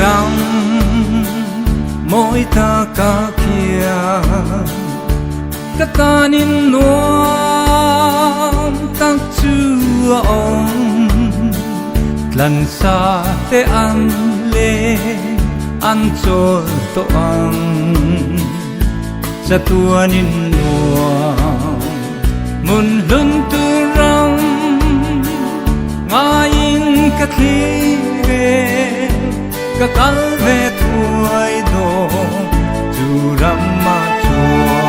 ram moi ta ka kia katanin nuam tak chu om tlan sa te an le an chol to ang sa tuanin nuam mun lun tu ram ngayin ka khire ka kal ve thuai do tu ram ma chua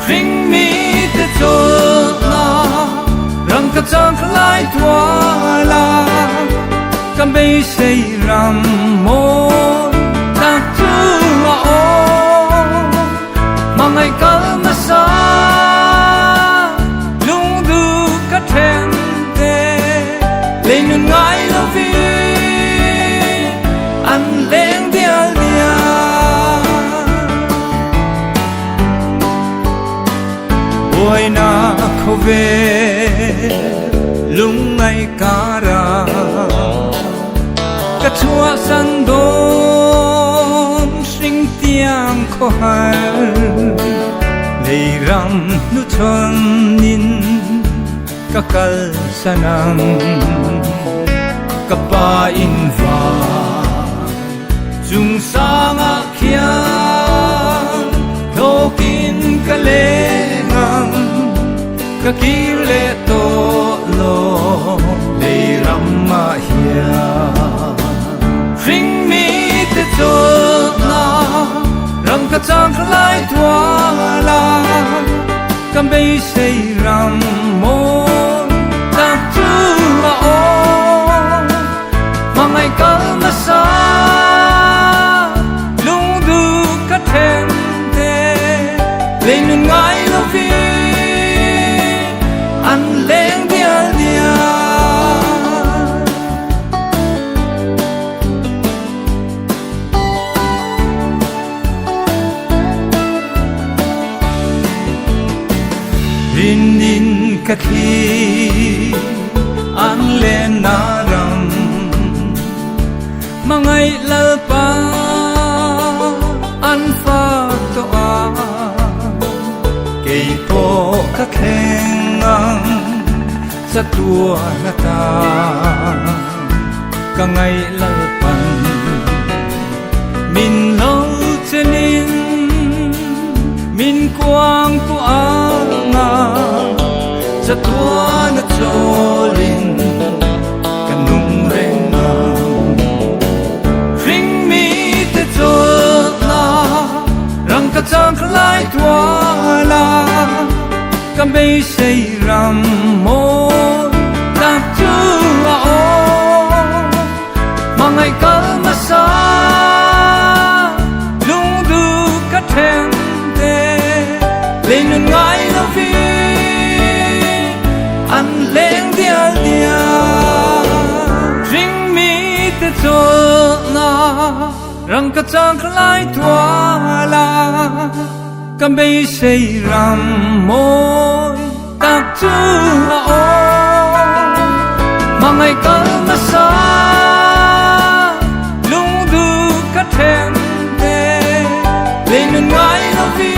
ring mi te chol na rang ka chang khlai tua la kam be sei ram mo tak tu ma o mangai kal ma sa lung du ka then te le nun ngai lo vi an leng dial dia oi na khove lung ngai kara ka chua san don sing tiang kho har nei ram nu chon nin ka kal sanam ka pa in va chung sanga khia thokin ka le ngam ka ki le to lo le ram ma hia ring mi te to na rang ka chang lai tua la kam be sei ram mo tak tu ma o mangai kal ma sa lung du ka then te le nun ngai lo vi an leng dial dia rin din ka thi an le na ram mangai lal pa an fa to a kei po ka khen ang sa tua na ta ka ngai lal pan min lo chenin min quang tu anga sa tua na cholin kanung renga ring mi te chol na rang ka chang khlai tua la kam be sei ram mo tak chu a o mangai kal ma sa lung du ka then te le nun ngai lo vi an leng dial dia ring mi te chol na rang ka chang khlai tua la kam be sei ram mo tak chu a o mangai kal ma sa lung du ka then te le nun ngai lo vi